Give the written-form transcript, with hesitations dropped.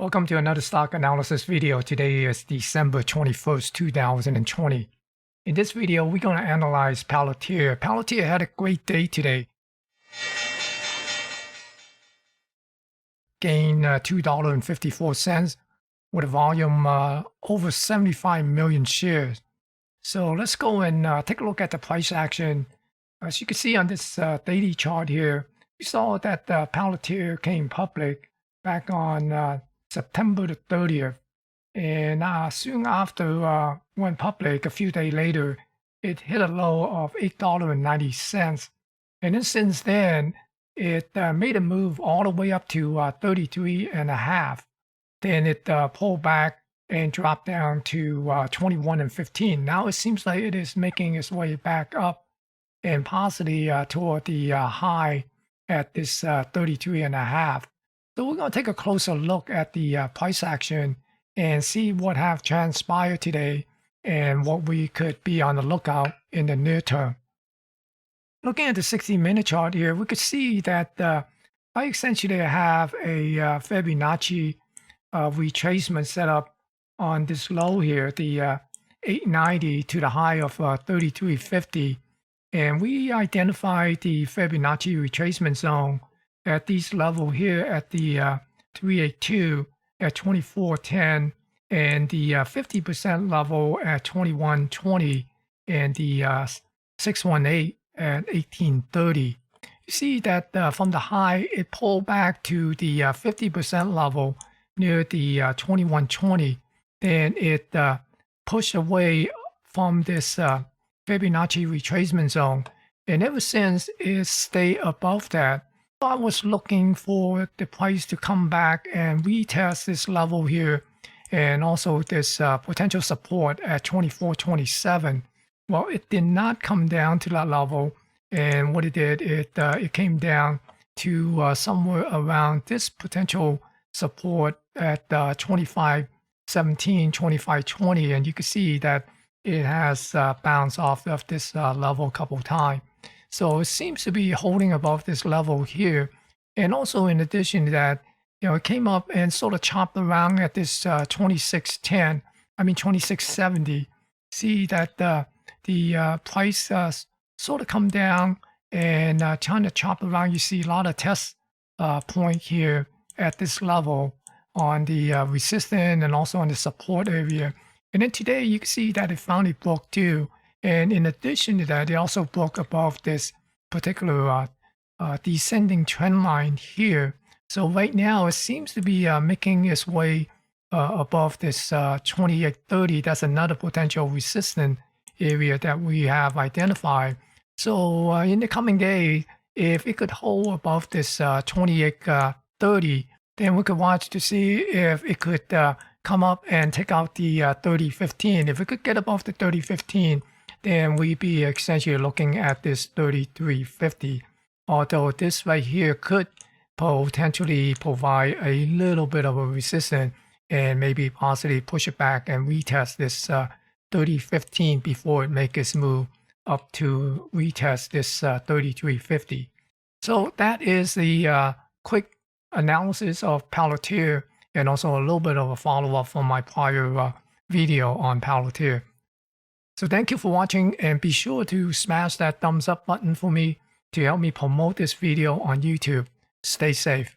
Welcome to another stock analysis video. Today is December 21st, 2020. In this video, we're going to analyze Palantir. Palantir had a great day today. Gained $2.54 with a volume over 75 million shares. So let's go and take a look at the price action. As you can see on this daily chart here, we saw that Palantir came public back on September the 30th, and soon after went public a few days later, it hit a low of $8.90, and then since then it made a move all the way up to 33.5. Then it pulled back and dropped down to 21.15. Now it seems like it is making its way back up and possibly toward the high at this 33.5. So we're going to take a closer look at the price action and see what have transpired today and what we could be on the lookout in the near term. Looking at the 60-minute chart here, we could see that I essentially have a Fibonacci retracement set up on this low here, the 890 to the high of 33.50. And we identified the Fibonacci retracement zone at this level here at the 382 at 24.10 and the 50% level at 21.20 and the 618 at 18.30. You see that from the high, it pulled back to the 50% level near the 21.20. Then it pushed away from this Fibonacci retracement zone. And ever since, it stayed above that. I was looking for the price to come back and retest this level here and also this potential support at 24.27. Well, it did not come down to that level, and what it did, it came down to somewhere around this potential support at 25.17, 25.20, and you can see that it has bounced off of this level a couple of times. So it seems to be holding above this level here. And also in addition to that, it came up and sort of chopped around at this 2670. See that the price sort of come down and trying to chop around. You see a lot of test point here at this level on the resistance and also on the support area. And then today you can see that it finally broke too. And in addition to that, it also broke above this particular descending trend line here. So right now, it seems to be making its way above this 28.30. That's another potential resistance area that we have identified. So in the coming day, if it could hold above this 28.30, then we could watch to see if it could come up and take out the 30.15. If it could get above the 30.15, then we'd be essentially looking at this 33.50. Although this right here could potentially provide a little bit of a resistance and maybe possibly push it back and retest this 30.15 before it makes its move up to retest this 33.50. So that is the quick analysis of Palantir and also a little bit of a follow-up from my prior video on Palantir. So thank you for watching, and be sure to smash that thumbs up button for me to help me promote this video on YouTube. Stay safe.